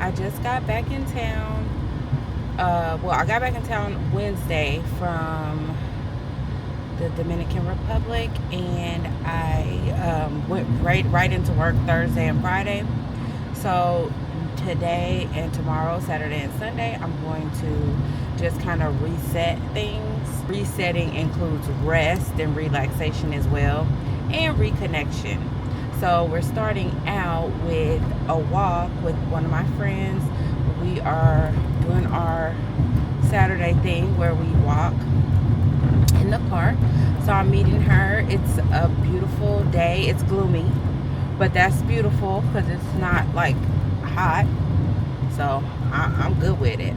I just got back in town. Well, I got back in town Wednesday from the Dominican Republic, and I went right into work Thursday and Friday. So today and tomorrow, Saturday and Sunday, I'm going to just kind of reset things. Resetting includes rest and relaxation as well, and reconnection. So we're starting out with a walk with one of my friends. We are doing our Saturday thing where we walk in the park. So I'm meeting her. It's a beautiful day. It's gloomy, but that's beautiful because it's not like hot. So I'm good with it.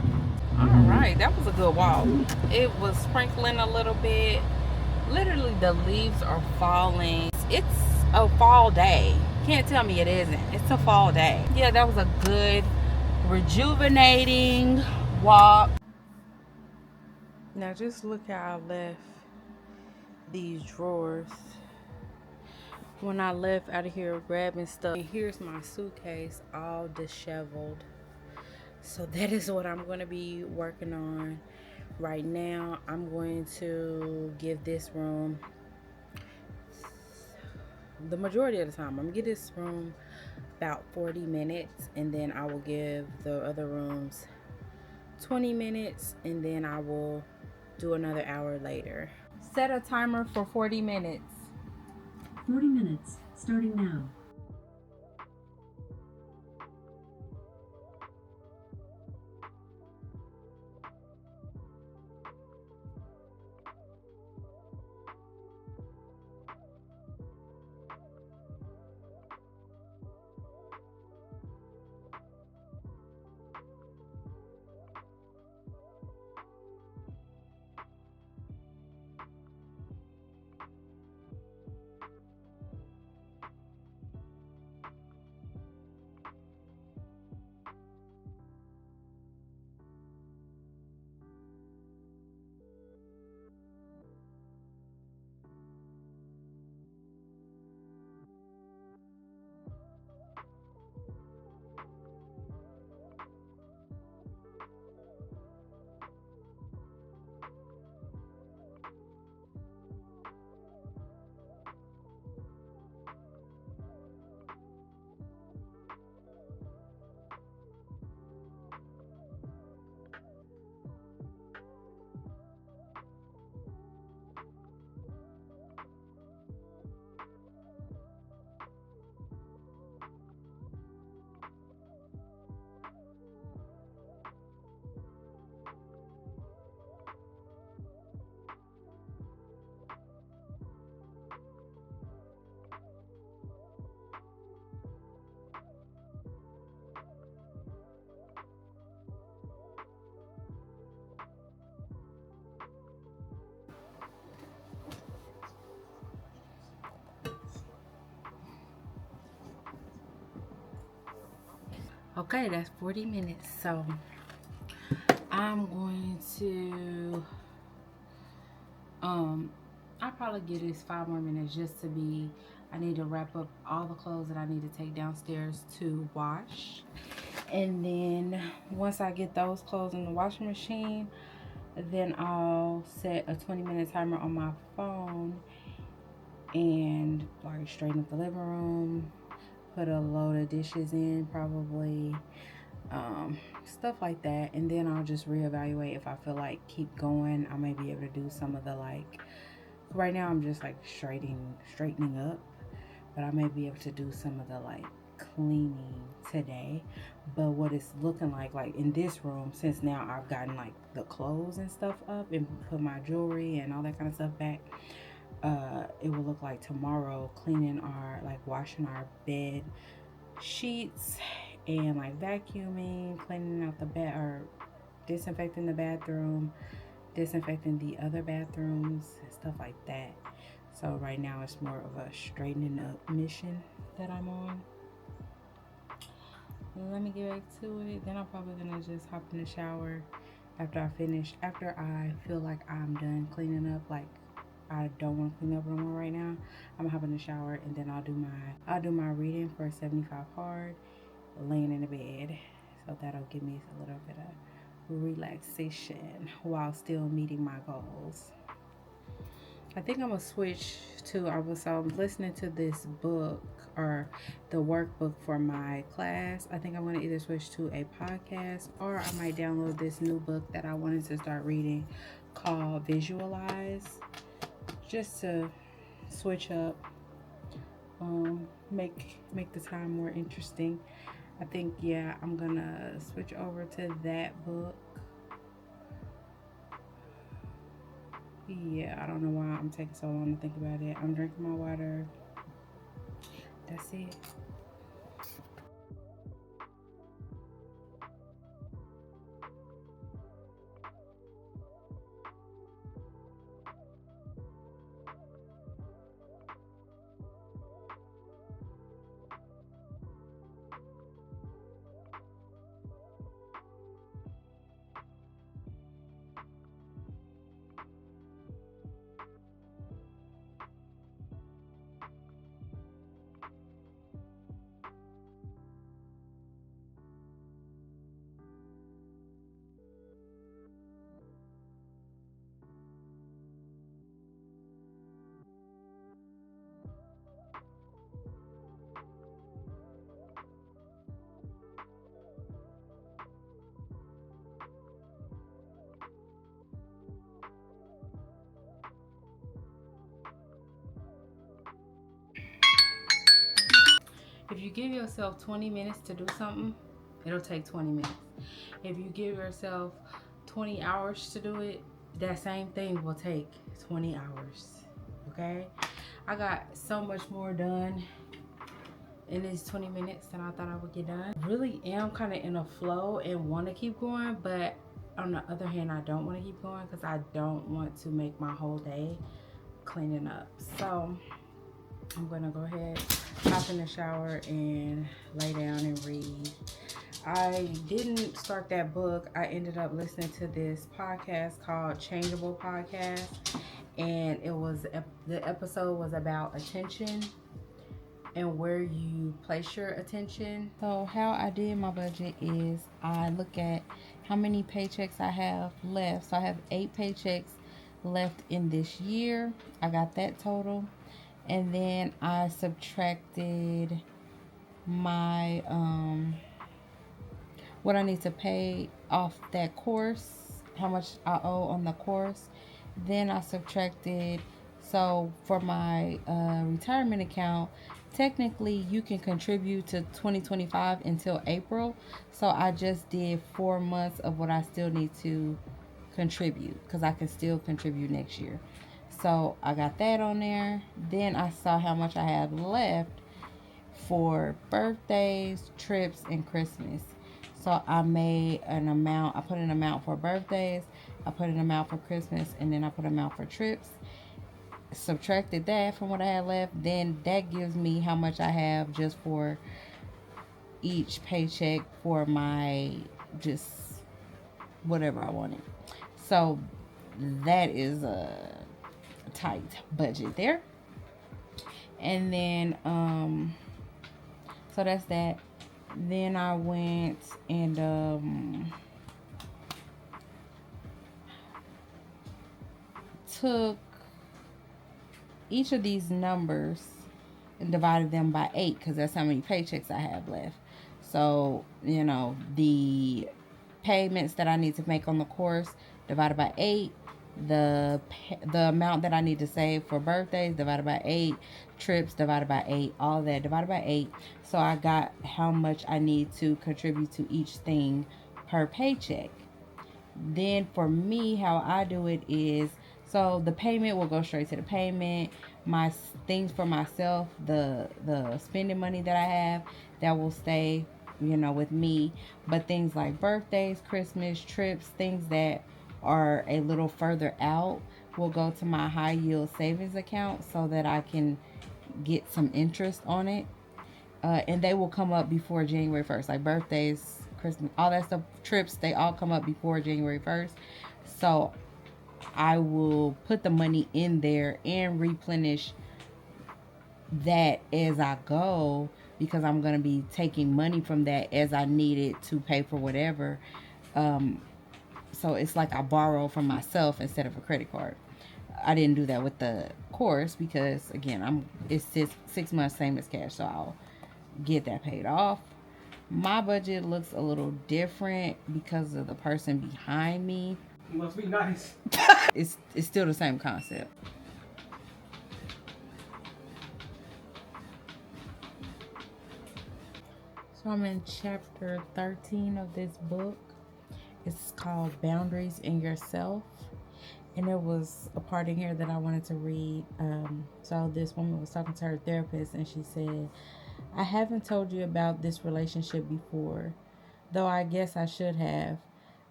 All right, that was a good walk. It was sprinkling a little bit. Literally, the leaves are falling. It's a fall day. Can't tell me it isn't. It's a fall day. Yeah, that was a good, rejuvenating walk. Now just look how I left these drawers. When I left out of here grabbing stuff, and here's my suitcase all disheveled. So that is what I'm going to be working on right now. I'm going to give this room the majority of the time. I'm going to give this room about 40 minutes, and then I will give the other rooms 20 minutes, and then I will do another hour later. Set a timer for 40 minutes. 40 minutes, starting now. Okay, that's 40 minutes. So I'm going to I'll probably give this 5 more minutes just to be, I need to wrap up all the clothes that I need to take downstairs to wash. And then once I get those clothes in the washing machine, then I'll set a 20-minute timer on my phone and like straighten up the living room, put a load of dishes in probably, stuff like that. And then I'll just reevaluate if I feel like keep going. I may be able to do some of the like, right now I'm just like straightening up, but I may be able to do some of the like cleaning today. But what it's looking like in this room, since now I've gotten like the clothes and stuff up and put my jewelry and all that kind of stuff back, it will look like tomorrow cleaning our, like washing our bed sheets and like vacuuming, cleaning out the bed, or disinfecting the bathroom, disinfecting the other bathrooms and stuff like that. So right now it's more of a straightening up mission that I'm on. Let me get back to it. Then I'm probably gonna just hop in the shower after I feel like I'm done cleaning up, like I don't want to clean up no more right now. I'm gonna hop in the shower, and then I'll do my reading for 75 hard, laying in the bed. So So that'll give me a little bit of relaxation while still meeting my goals. I think I'm gonna switch to I'm listening to this book or the workbook for my class. I think I'm gonna either switch to a podcast or I might download this new book that I wanted to start reading called Visualize, just to switch up, make the time more interesting. I think, yeah, I'm gonna switch over to that book. Yeah, I don't know why I'm taking so long to think about it. I'm drinking my water. That's it. If you give yourself 20 minutes to do something, it'll take 20 minutes. If you give yourself 20 hours to do it, that same thing will take 20 hours. Okay? I got so much more done in these 20 minutes than I thought I would get done. I really am kind of in a flow and want to keep going, but on the other hand, I don't want to keep going because I don't want to make my whole day cleaning up. So I'm gonna go ahead, hop in the shower and lay down and read. I didn't start that book. I ended up listening to this podcast called Changeable Podcast, and the episode was about attention and where you place your attention. So how I did my budget is I look at how many paychecks I have left. So I have 8 paychecks left in this year. I got that total. And then I subtracted my what I need to pay off that course, how much I owe on the course. Then I subtracted, so for my retirement account, technically you can contribute to 2025 until April. So I just did 4 months of what I still need to contribute because I can still contribute next year. So I got that on there. Then I saw how much I had left for birthdays, trips, and Christmas. So I made an amount. I put an amount for birthdays, I put an amount for Christmas, and then I put an amount for trips. Subtracted that from what I had left. Then that gives me how much I have just for each paycheck for my just whatever I wanted. So that is a tight budget there. And then so that's that. Then I went and took each of these numbers and divided them by 8 because that's how many paychecks I have left. So, the payments that I need to make on the course divided by 8, the amount that I need to save for birthdays divided by 8, trips divided by 8, all that divided by 8. So I got how much I need to contribute to each thing per paycheck. Then for me, how I do it is, so the payment will go straight to the payment. My things for myself, the spending money that I have, that will stay, with me. But things like birthdays, Christmas, trips, things that are a little further out will go to my high yield savings account so that I can get some interest on it. And they will come up before January 1st, like birthdays, Christmas, all that stuff, trips, they all come up before January 1st. So I will put the money in there and replenish that as I go, because I'm going to be taking money from that as I need it to pay for whatever. So it's like I borrow from myself instead of a credit card. I didn't do that with the course because again, it's 6 months same as cash, so I'll get that paid off. My budget looks a little different because of the person behind me. You must be nice. It's still the same concept. So I'm in chapter 13 of this book. It's called Boundaries in Yourself. And there was a part in here that I wanted to read. So this woman was talking to her therapist and she said, I haven't told you about this relationship before, though I guess I should have.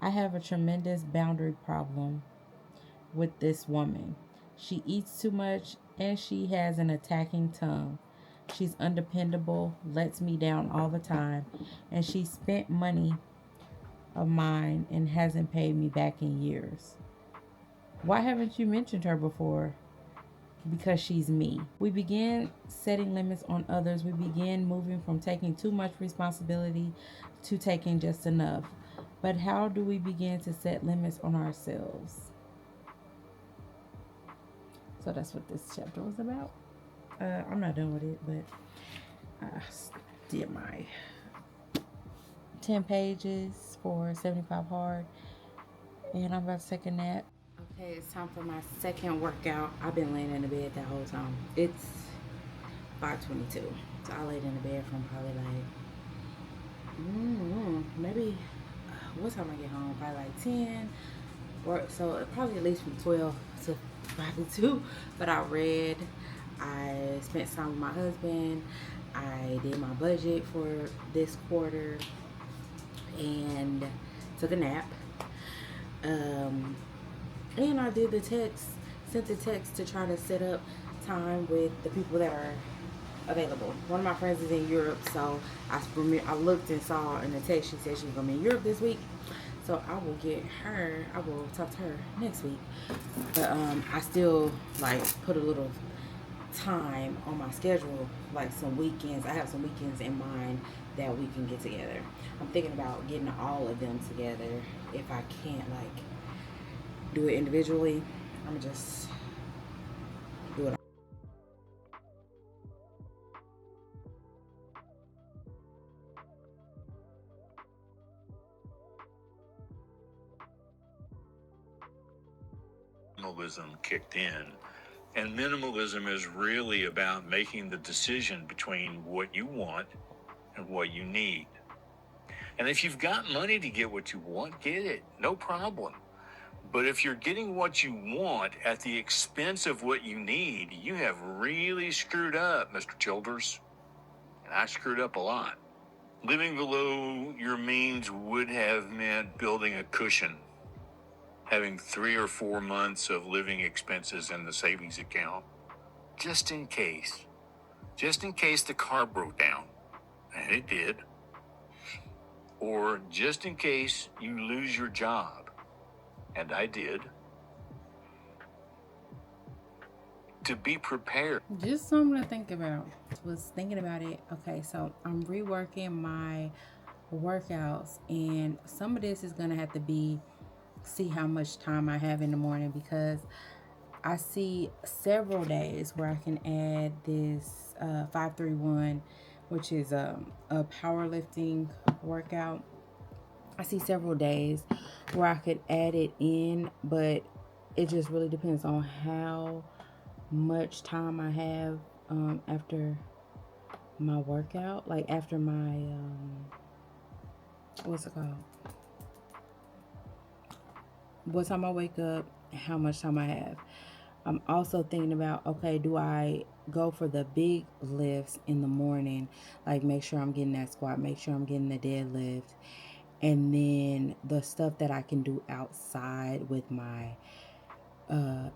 I have a tremendous boundary problem with this woman. She eats too much and she has an attacking tongue. She's undependable, lets me down all the time, and she spent money of mine and hasn't paid me back in years. Why haven't you mentioned her before? Because she's me. We began setting limits on others. We began moving from taking too much responsibility to taking just enough. But how do we begin to set limits on ourselves? So that's what this chapter was about. I'm not done with it, but I did my 10 pages for 75 hard, and I'm about to take a nap. Okay, it's time for my second workout. I've been laying in the bed that whole time. It's 5:22, so I laid in the bed from probably like maybe what time I get home? Probably like 10, or so probably at least from 12 to probably 2. But I read, I spent time with my husband, I did my budget for this quarter, and took a nap. And I did sent the text to try to set up time with the people that are available. One of my friends is in Europe, so I looked and saw in the text she said she was gonna be in Europe this week. So I will talk to her next week. But I still like put a little time on my schedule, like some weekends. I have some weekends in mind that we can get together. I'm thinking about getting all of them together. If I can't like do it individually, I'm gonna just do it. Minimalism kicked in. And minimalism is really about making the decision between what you want and what you need. And if you've got money to get what you want, get it. No problem. But if you're getting what you want at the expense of what you need, you have really screwed up, Mr. Childers. And I screwed up a lot. Living below your means would have meant building a cushion, having 3 or 4 months of living expenses in the savings account, just in case the car broke down, and it did, or just in case you lose your job, and I did, to be prepared. Just something to think about. Was thinking about it. Okay, so I'm reworking my workouts, and some of this is gonna have to be see how much time I have in the morning, because I see several days where I can add this 531, which is a powerlifting workout. I see several days where I could add it in, but it just really depends on how much time I have after my workout, like after my what's it called? What time I wake up, how much time I have. I'm also thinking about, okay, do I go for the big lifts in the morning, like make sure I'm getting that squat, make sure I'm getting the deadlift, and then the stuff that I can do outside with my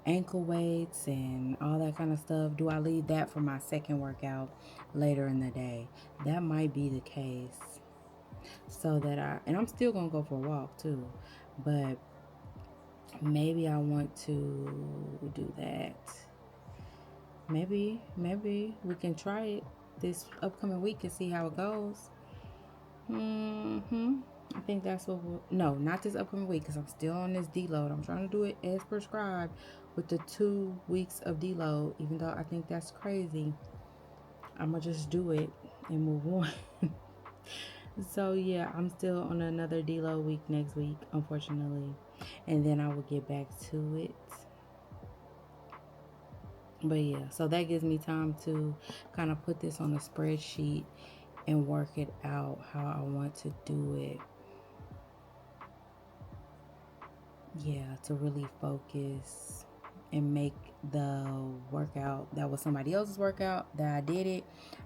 ankle weights and all that kind of stuff, do I leave that for my second workout later in the day? That might be the case. So that and I'm still gonna go for a walk too, but maybe I want to do that. Maybe we can try it. this upcoming week and see how it goes. I think that's what no, not this upcoming week, because I'm still on this deload. I'm trying to do it as prescribed with the 2 weeks of deload, even though I think that's crazy. I'm gonna just do it and move on. So yeah, I'm still on another deload week next week, unfortunately, and then I will get back to it. But yeah, so that gives me time to kind of put this on a spreadsheet and work it out how I want to do it. Yeah, to really focus and make the workout that was somebody else's workout that I did it.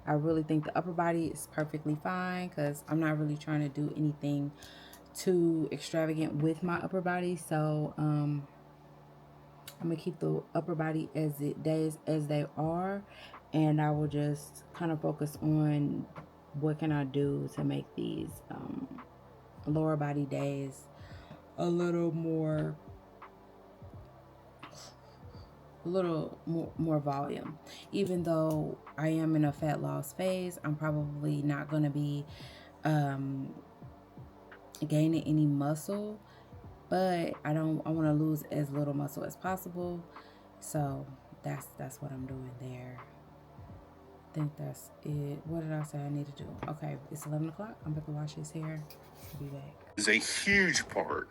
I really think the upper body is perfectly fine because I'm not really trying to do anything too extravagant with my upper body. So I'm gonna keep the upper body as they are, and I will just kind of focus on what can I do to make these lower body days a little more more volume. Even though I am in a fat loss phase, I'm probably not going to be gaining any muscle, but I want to lose as little muscle as possible. So that's what I'm doing there. I think that's it. What did I say I need to do? Okay, it's 11 o'clock. I'm about to wash his hair. I'll be back. Is a huge part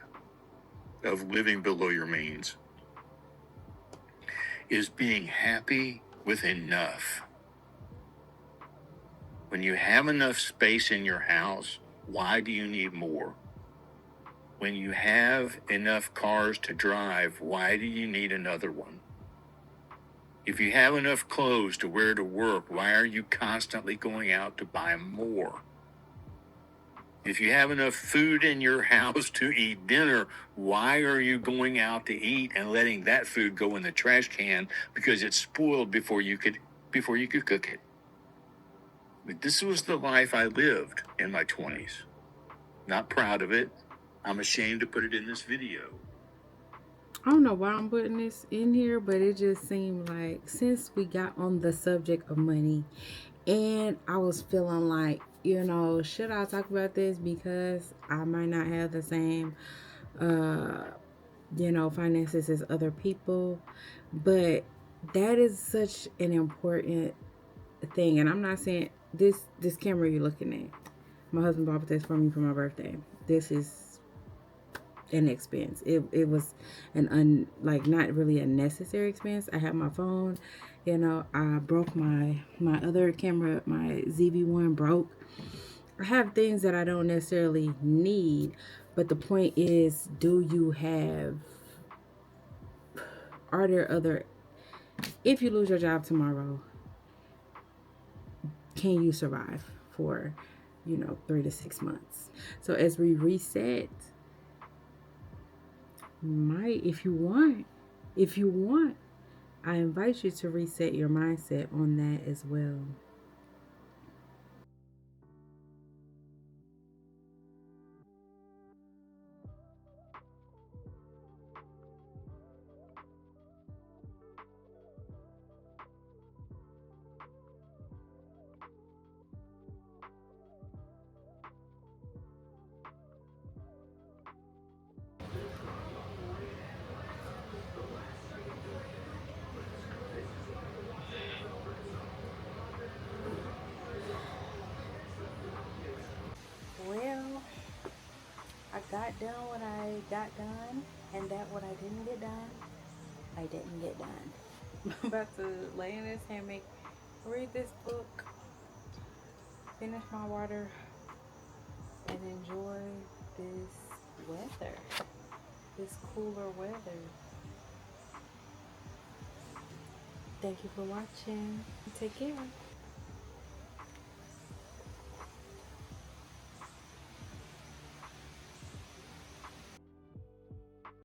of living below your means is being happy with enough. When you have enough space in your house, why do you need more? When you have enough cars to drive, why do you need another one? If you have enough clothes to wear to work, why are you constantly going out to buy more? If you have enough food in your house to eat dinner, why are you going out to eat and letting that food go in the trash can because it's spoiled before you could cook it? But this was the life I lived in my 20s. Not proud of it. I'm ashamed to put it in this video. I don't know why I'm putting this in here, but it just seemed like since we got on the subject of money, and I was feeling like, should I talk about this because I might not have the same, finances as other people, but that is such an important thing. And I'm not saying this camera you're looking at. My husband bought this for me for my birthday. This is an expense. It was not really a necessary expense. I have my phone, I broke my other camera, my ZV-1 broke. I have things that I don't necessarily need, but the point is, are there other, if you lose your job tomorrow, can you survive for 3 to 6 months? So as we reset, if you want, I invite you to reset your mindset on that as well. Well, I got done what I got done, and that what I didn't get done, I didn't get done. I'm about to lay in this hammock, read this book, finish my water, and enjoy this weather, this cooler weather. Thank you for watching. Take care.